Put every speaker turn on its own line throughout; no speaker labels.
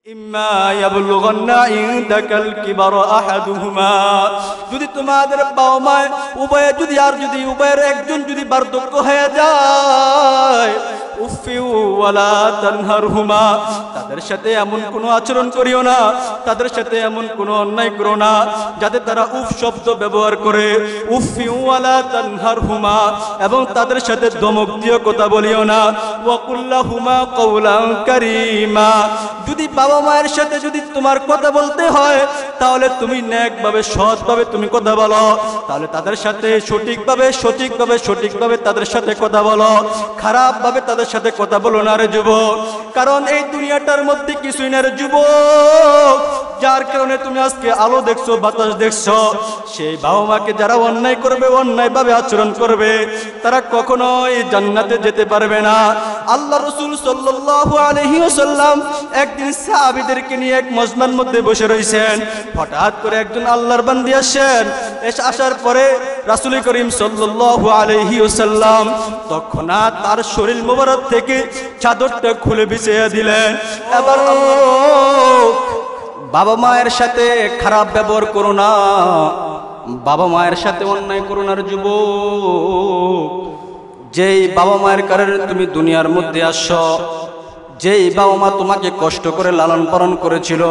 ইম্মা ইয়াবলুগান্না ইনদাকাল কিবারা আহাদুহুমা, যদি তোমাদের বাবা মা উভয়ে যদি উভয়ের একজন যদি বার্ধক্য হয়ে যায়, উফিউ ওয়ালা তানহারহুমা, তাদের সাথে এমন কোনো আচরণ করিও না, তাদের সাথে এমন কোনো অন্যায় করো না যাতে তারা উফ শব্দ ব্যবহার করে। উফিউ ওয়ালা তানহারহুমা, এবং তাদের সাথে ধমক দিয়ে কথা বলিও না। ওয়া কুল্লাহুমা কাওলান কারীমা, যদি বাবা মায়ের সাথে যদি তোমার কথা বলতে হয় তাহলে তুমি নেকভাবে সৎভাবে তুমি কথা বলো, তাহলে তাদের সাথে সঠিকভাবে তাদের সাথে কথা বলো, খারাপভাবে তাদের সাথে কথা বলো না রে যুবক। কারণ এই দুনিয়াটার মধ্যে কিছুই না রে যুবক, যার কারণে তুমি আজকে আলো দেখছো, বাতাস দেখছো, সেই বাবা মাকে যারা অন্যায় করবে, অন্যায়ভাবে আচরণ করবে, তারা কখনোই জান্নাতে যেতে পারবে না। আল্লাহ রাসূল সাল্লাল্লাহু আলাইহি ওয়াসাল্লাম একদিন সাহাবীদেরকে নিয়ে এক মজমার মধ্যে বসে রয়েছেন। হঠাৎ করে একজন আল্লাহর বান্দী আসেন। আসার পরে রাসূল করিম সাল্লাল্লাহু আলাইহি ওয়াসাল্লাম তৎক্ষণাৎ তার শরীর মোবারক থেকে চাদরটা খুলে বিছিয়ে দিলেন। এবার বাবা মায়ের সাথে খারাপ ব্যবহার করো না, বাবা মায়ের সাথে অন্যায় করো না রে যুবক। যেই বাবা মায়ের কারণে তুমি দুনিয়ার মধ্যে আসছো, যেই বাবা মা তোমাকে কষ্ট করে লালন পালন করেছিল,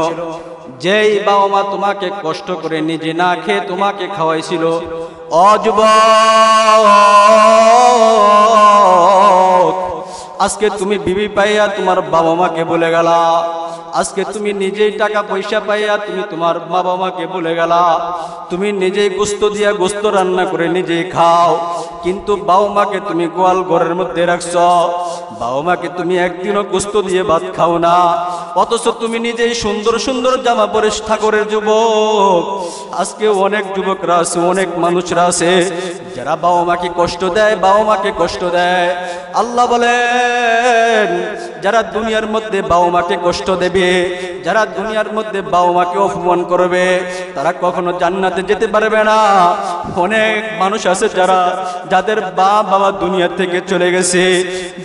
যেই বাবা মা তোমাকে কষ্ট করে নিজে না খেয়ে তোমাকে খাওয়াইছিল, ও যুবক, আজকে তুমি বিবি পাইয়া তোমার বাবা মাকে বলে গেলা, আজকে তুমি নিজেই টাকা পয়সা পাইয়া তুমি তোমার বাবা মাকে বলে গেলা, তুমি নিজেই গোস্ত দিয়া গোস্ত রান্না করে নিজেই খাও, কিন্তু বাবা মাকে তুমি গোয়াল ঘরের মধ্যে রাখছ, বাবা মাকে তুমি একদিনও গোস্ত দিয়ে ভাত খাও না, অথচ তুমি নিজেই সুন্দর সুন্দর জামা পরে ঠাকুরের যুবক। আজকে অনেক যুবকরা আছে, অনেক মানুষরা আছে যারা বাবা মাকে কষ্ট দেয়, বাবা মাকে কষ্ট দেয়। আল্লাহ বলেন, যারা দুনিয়ার মধ্যে বাবা মাকে কষ্ট দেবে, যারা দুনিয়ার মধ্যে বাবা মাকে অপমান করবে, তারা কখনো জান্নাতে যেতে পারবে না। অনেক মানুষ আছে যাদের বাবা দুনিয়া থেকে চলে গেছে,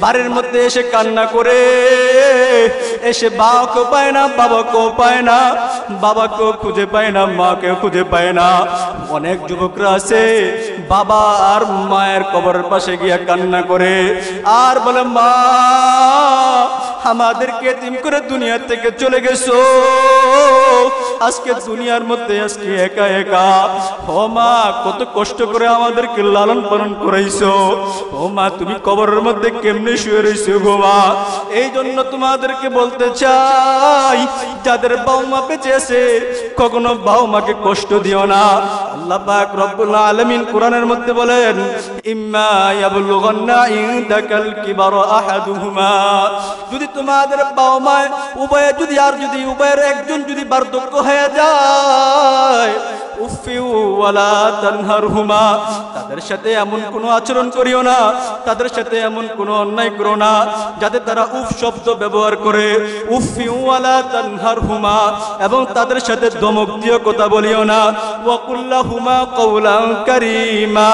বাড়ির মধ্যে এসে কান্না করে, এসে বাবাকেও পায় না, বাবাকেও পায় না, বাবাকেও খুঁজে পায় না, মাকেও খুঁজে পায় না। অনেক যুবকরা আছে বাবা আর মায়ের কবরের পাশে গিয়া কান্না করে আর বলে, মা আমাদেরকে এতিম করে দুনিয়া থেকে চলে গেছো, আজকে দুনিয়ার মধ্যে আজকে একা একা। ও মা, কত কষ্ট করে আমাদেরকে লালন পালন করাইছো, ও মা তুমি কবরের মধ্যে কেমনে শুয়ে রইছো গো মা। এই জন্য তোমাদেরকে বলতে চাই, যাদের বাবা মা বেঁচে আছে কখনো বাবা মাকে কষ্ট দিও না। আল্লাহ পাক রব্বুল আলামিন কোরআনের মধ্যে বলেন, ইম্মা ইয়াবলুগান্না ইনদাকাল কিবারা আহাদুহুমা, যদি তোমাদের বাবা মা উভয়ে যদি উভয়ের একজন যদি বার্ধক্য হয়ে যায়, উফিউ ওয়ালা তানহারহুমা, তাদের সাথে এমন কোনো আচরণ করিও না, তাদের সাথে এমন কোনো অন্যায় করো না যাতে তারা উফ শব্দ ব্যবহার করে। উফিউ ওয়ালা তানহারহুমা, এবং তাদের সাথে ধমক দিয়ে কথা বলিও না। ওয়া কুল্লাহুমা কাওলান কারীমা,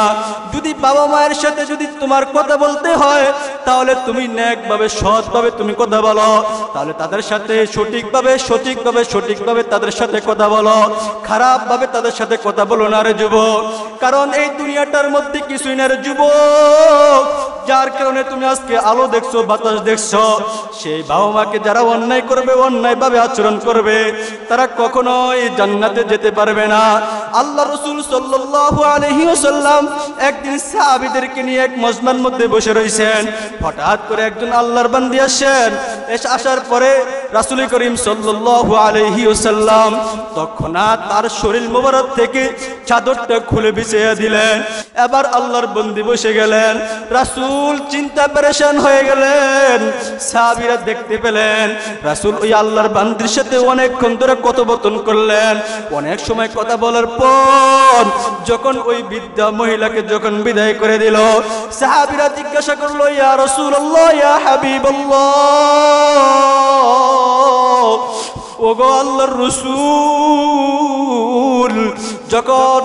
যদি বাবা মায়ের সাথে যদি তোমার কথা বলতে হয় তাহলে তুমি নেকভাবে সৎভাবে তুমি কথা বলো, তাহলে তাদের সাথে সঠিকভাবে তাদের সাথে কথা বলো, খারাপভাবে তাদের সাথে কথা বলো না রে যুবক। কারণ এই দুনিয়াটার মধ্যে কিছুই না রে যুবক, যার কারণে তুমি আজকে আলো দেখছো, বাতাস দেখছো, সেই বাবা মাকে যারা অন্যায় করবে, অন্যায়ভাবে আচরণ করবে, তারা কখনোই জান্নাতে যেতে পারবে না। আল্লাহ রাসূল সাল্লাল্লাহু আলাইহি ওয়াসাল্লাম একদিন সাহাবীদেরকে নিয়ে এক মজমার মধ্যে বসে রয়েছেন। হঠাৎ করে একজন আল্লাহর বান্দী আসেন। আসার পরে রাসূল করিম সাল্লাল্লাহু আলাইহি ওয়াসাল্লাম তৎক্ষণাৎ তার শরীর মোবারক থেকে চাদরটা খুলে বিছিয়ে দিলেন। এবার আল্লাহর বান্দী বসে গেলেন। রাসূল চিন্তা পেরেশান হয়ে গেলেন। সাহাবীরা দেখতে পেলেন রাসূল ওই আল্লাহর বান্দীর সাথে অনেকক্ষণ ধরে কথোপকথন করলেন। অনেক সময় কথা বলার পর যখন ওই বৃদ্ধা মহিলাকে যখন বিদায় করে দিল, সাহাবীরা জিজ্ঞাসা করলো, ইয়া রাসূলুল্লাহ, ইয়া হাবিবাল্লাহ, ওগো আল্লাহর রাসূল, যখন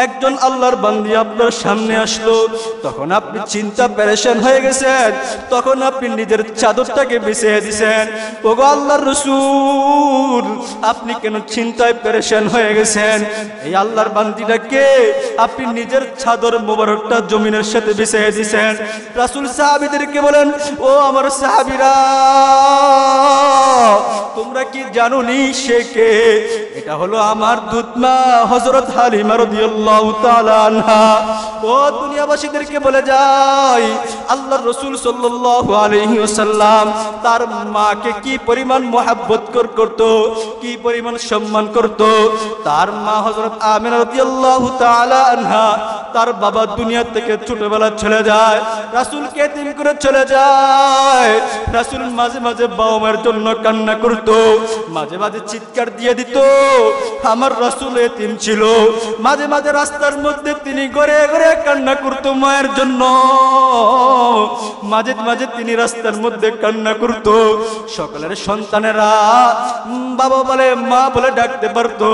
একজন আল্লাহর বান্দী আপনার সামনে আসলো তখন আপনি চিন্তা পেরেশান হয়ে গেছেন, তখন আপনি নিজের চাদরটাকে বিছিয়ে দিয়েছেন। ওগো আল্লাহর রাসূল, রাসূল আপনি কেন চিন্তায় পেরেশান হয়ে গেছেন? এই আল্লাহর বান্দিটাকে আপনি নিজের চাদর মোবারকটা জমিনের সাথে বিছিয়ে দিয়েছেন। রাসূল সাহাবীদেরকে বলেন, ও আমার সাহাবীরা, তোমরা কি জানোনি সে কে? এটা হলো আমার দুধমা হযরত হালিমা রাদিয়াল্লাহু তাআলা আনহা। ও দুনিয়াবাসীদেরকে বলে যাই, আল্লাহর রাসূল সাল্লাল্লাহু আলাইহি ওয়াসাল্লাম তার মাকে কি পরিমাণ মহব্বত করত, কি পরিমাণ সম্মান করত। তার মা হযরত আমিনা রাদিয়াল্লাহু তাআলা আনহা, তার বাবা দুনিয়া থেকে ছোটবেলা চলে যায়, রাসূলকে এতিম করে চলে যায়। রাসূল মাঝে মাঝে বাবা মায়ের জন্য কান্না করত, মাঝে মাঝে চিৎকার দিয়ে দিত, আমার রাসূল এতিম ছিল। মাঝে মাঝে রাস্তার মধ্যে তিনি ঘরে ঘরে কান্না করত মায়ের জন্য, মাঝে মাঝে তিনি রাস্তার মধ্যে কান্না করত। সকলের সন্তানেরা বাবা বলে মা বলে ডাকতে পারতো,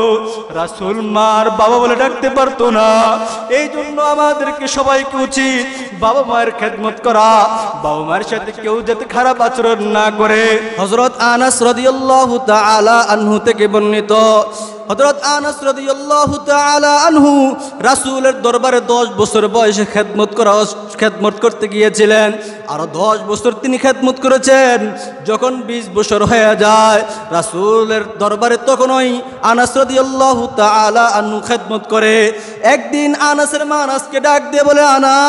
রাসূল মার বাবা বলে ডাকতে পারতো না। এই জন্য আমাদেরকে সবাইকে উচিত বাবা মায়ের খেদমত করা, বাবা মায়ের সাথে কেউ যাতে খারাপ আচরণ না করে। হযরত আনাস রাদিয়াল্লাহু তাআলা আনহু থেকে বর্ণিত, হযরত আনাস রাদিয়াল্লাহু তাআলা আনহু রাসূলের দরবারে 10 বছর বয়সে খেদমত করতে গিয়েছিলেন। আরো 10 বছর তিনি খেদমত করেছেন। যখন 20 বছর হয়ে যায় রাসূলের দরবারে, তখনই আনাস রাদিয়াল্লাহু তাআলা আনহু খেদমত করে। একদিন আনাসের মা আনাসকে ডাক দিয়ে বলে, আনাস,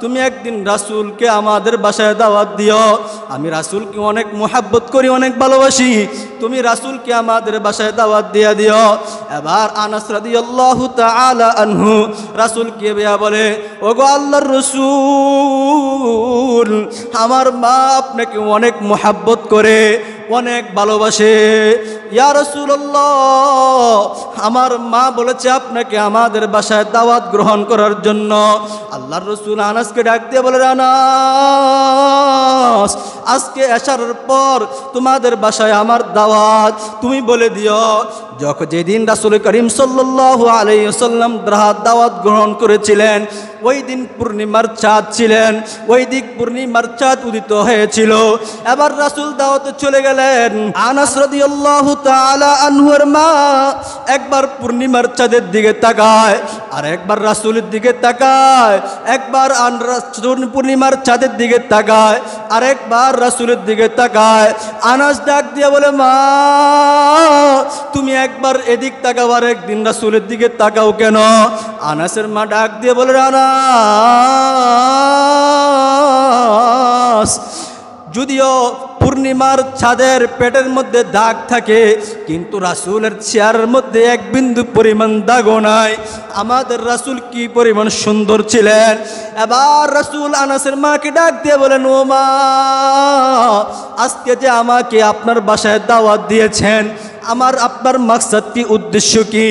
তুমি একদিন রাসূলকে আমাদের বাসায় দাওয়াত দিও। আমি রাসূলকে অনেক মুহাব্বত করি, অনেক ভালোবাসি, তুমি রাসূলকে আমাদের বাসায় দাওয়াত দিয়ে দিও। এবার আনাস রাদিয়াল্লাহু তাআলা আনহু রাসূলকে বলে, ওগো আল্লাহর রাসূল, আমার মা আপনাকে অনেক মুহাব্বত করে, অনেক ভালোবাসে। ইয়া রাসূলুল্লাহ, আমার মা বলেছে আপনাকে আমাদের বাসায় দাওয়াত গ্রহণ করার জন্য। আল্লাহর রাসূল আনাসকে ডাক দিয়ে বলে, আনাস, আজকে এশারের পর তোমাদের বাসায় আমার দাওয়াত, তুমি বলে দিও। যেদিন রাসূল করিম সাল্লাল্লাহু আলাইহি ওয়াসাল্লাম দাওয়াত গ্রহণ করেছিলেন, ওই দিন পূর্ণিমার চাঁদ ছিলেন, ওই দিক পূর্ণিমার চাঁদ উদিত হয়েছিল। এবার রাসূল দাওয়াতে চলে গেলেন। আনাস রাদিয়াল্লাহু তাআলা আনহুর মা একবার পূর্ণিমার চাঁদের দিকে তাকায়, আর একবার রাসূলের দিকে তাকায়, একবার পূর্ণিমার চাঁদের দিকে তাকায়, আর একবার রাসূলের দিকে তাকায়। আনাস ডাক দিয়ে বলে, মা, তুমি একবার এদিক তাকাও আর একদিন রাসূলের দিকে তাকাও কেন? আনাসের মা ডাক দিয়ে বলে, আনাস, যদিও পূর্ণিমার চাঁদের পেটের মধ্যে দাগ থাকে, কিন্তু রাসূলের চেহারার মধ্যে এক বিন্দু পরিমাণ দাগও নাই। আমাদের রাসূল কি পরিমাণ সুন্দর ছিলেন। এবার রাসূল আনাসের মাকে ডাক দিয়ে বলেন, ও মা, আজকে যে আমাকে আপনার বাসায় দাওয়াত দিয়েছেন, আপনার মাকসাদ কি, উদ্দেশ্য কি?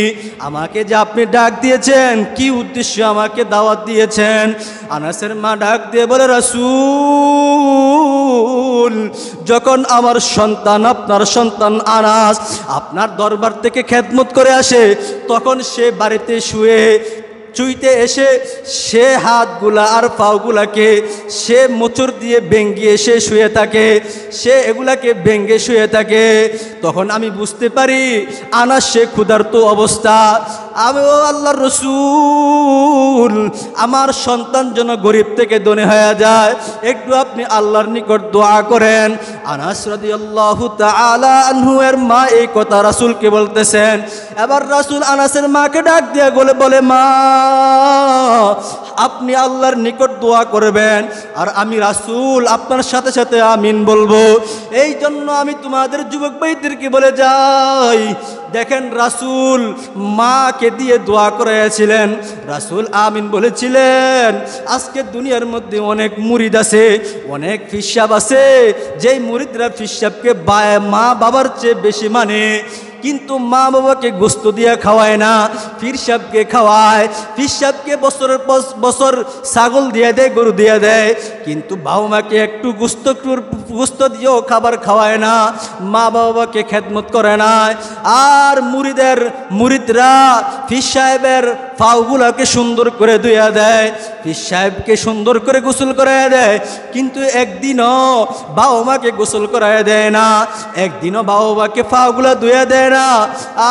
আমাকে যে আপনি ডাক দিয়েছেন, কি উদ্দেশ্য আমাকে দাওয়াত দিয়েছেন? আনাসের মা ডাক দিয়ে বলে, রাসূল, যখন আমার সন্তান, আপনার সন্তান আনাস আপনার দরবার থেকে খেদমত করে আসে, তখন সে বাড়িতে চুইতে এসে সে হাতগুলা আর পাগুলাকে সে মোচড় দিয়ে ভেঙ্গিয়ে সে শুয়ে থাকে, সে এগুলাকে ভেঙ্গে শুয়ে থাকে। তখন আমি বুঝতে পারি আনাস সে ক্ষুধার্ত অবস্থা। আমি, ও আল্লাহর রাসূল, আমার সন্তান যেন গরিব থেকে ধনী হয়ে যায়, একটু আপনি আল্লাহর নিকট দোয়া করেন। আনাস রাদিয়াল্লাহু তাআলা আনহু এর মা এই কথা রাসূলকে বলতেছেন। এবার রাসূল আনাসের মাকে ডাক দিয়ে বলে, মা, আপনি আল্লাহর নিকট দোয়া করবেন, আর আমি রাসূল আপনার সাথে সাথে আমিন বলবো। এই জন্য আমি তোমাদের যুবক ভাইদেরকে বলে যাই, দেখেন রাসূল মাকে দিয়ে দোয়া করেছিলেন, রাসূল আমিন বলেছিলেন। আজকে দুনিয়ার মধ্যে অনেক মুরিদ আছে, অনেক ফিসাব আছে, যেই মুরিদরা ফিসাবকে মা বাবার চেয়ে বেশি মানে, কিন্তু মা বাবাকে গোস্ত দিয়ে খাওয়ায় না, পীর সাহেবকে খাওয়ায়। পীর সাহেবকে বছরের পর বছর ছাগল দিয়ে দেয়, গরু দিয়ে দেয়, কিন্তু বাবা মাকে একটু গোস্ত দিয়েও খাবার খাওয়ায় না, মা বাবাকে খেদমত করে না। আর মুরিদরা পীর সাহেবের পাগুলাকে সুন্দর করে ধুইয়া দেয়, পীর সাহেবকে সুন্দর করে গোসল করাইয়া দেয়, কিন্তু একদিনও বাবা মাকে গোসল করাইয়া দেয় না, একদিনও বাবা মাকে পাগুলা ধুইয়া দেয় না।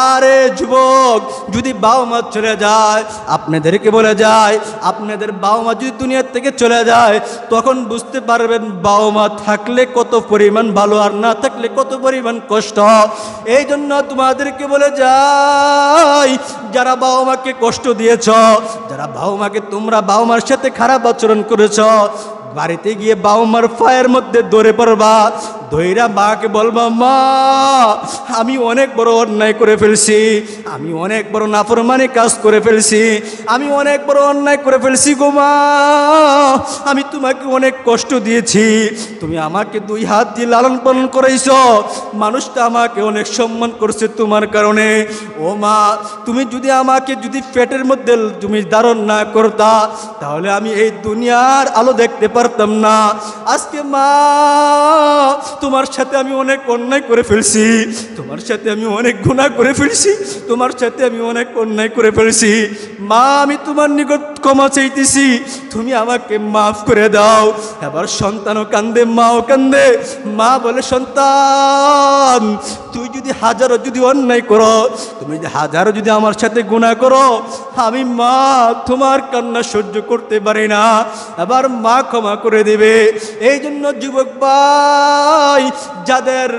আরে যুবক, যদি বাবা মা চলে যায়, আপনাদেরকে বলে যায়, আপনাদের বাবা মা যদি দুনিয়ার থেকে চলে যায়, তখন বুঝতে পারবেন বাবা মা থাকলে কত পরিমাণ ভালো আর না থাকলে কত পরিমাণ কষ্ট। এই জন্য তোমাদেরকে বলে যাই, যারা বাবা মাকে কষ্ট দিয়েছ, যারা বাবা মাকে তোমরা বাবা মার সাথে খারাপ আচরণ করেছ, বাড়িতে গিয়ে বাবা মার পায়ের মধ্যে ধরে পড়বা, ধৈরা মাকে বলবা, মা আমি অনেক বড় অন্যায় করে ফেলছি, আমি অনেক বড় নাফরমানি কাজ করে ফেলছি, আমি অনেক বড় অন্যায় করে ফেলছি গো মা, আমি তোমাকে অনেক কষ্ট দিয়েছি, তুমি আমাকে 2 হাত দিয়ে লালন পালন করাইছো, মানুষটা আমাকে অনেক সম্মান করছে তোমার কারণে। ও মা, তুমি যদি আমাকে যদি পেটের মধ্যে তুমি ধারণ না করতা, তাহলে আমি এই দুনিয়ার আলো দেখতে পারতাম না। আজকে মা তোমার সাথে আমি অনেক অন্যায় করে ফেলছি, তোমার সাথে আমি অনেক গুনাহ করে ফেলছি, তোমার সাথে আমি অনেক অন্যায় করে ফেলছি, মা আমি তোমার নিকট ক্ষমা চাইতেছি, তুমি আমাকে মাফ করে দাও। এবার সন্তানও কান্দে, মাও কান্দে। মা বলে, সন্তান তুই যদি হাজারো যদি অন্যায় করো, তুমি যদি হাজারো যদি আমার সাথে গুনাহ করো, আমি মা তোমার কান্না সহ্য করতে পারি না। এবার মা ক্ষমা করে দেবে। এই জন্য যুবক ভাই, যাদের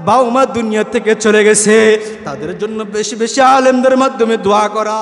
বাবা মা দুনিয়া থেকে চলে গেছে, তাদের জন্য বেশি বেশি আলেমদের মাধ্যমে দোয়া করা।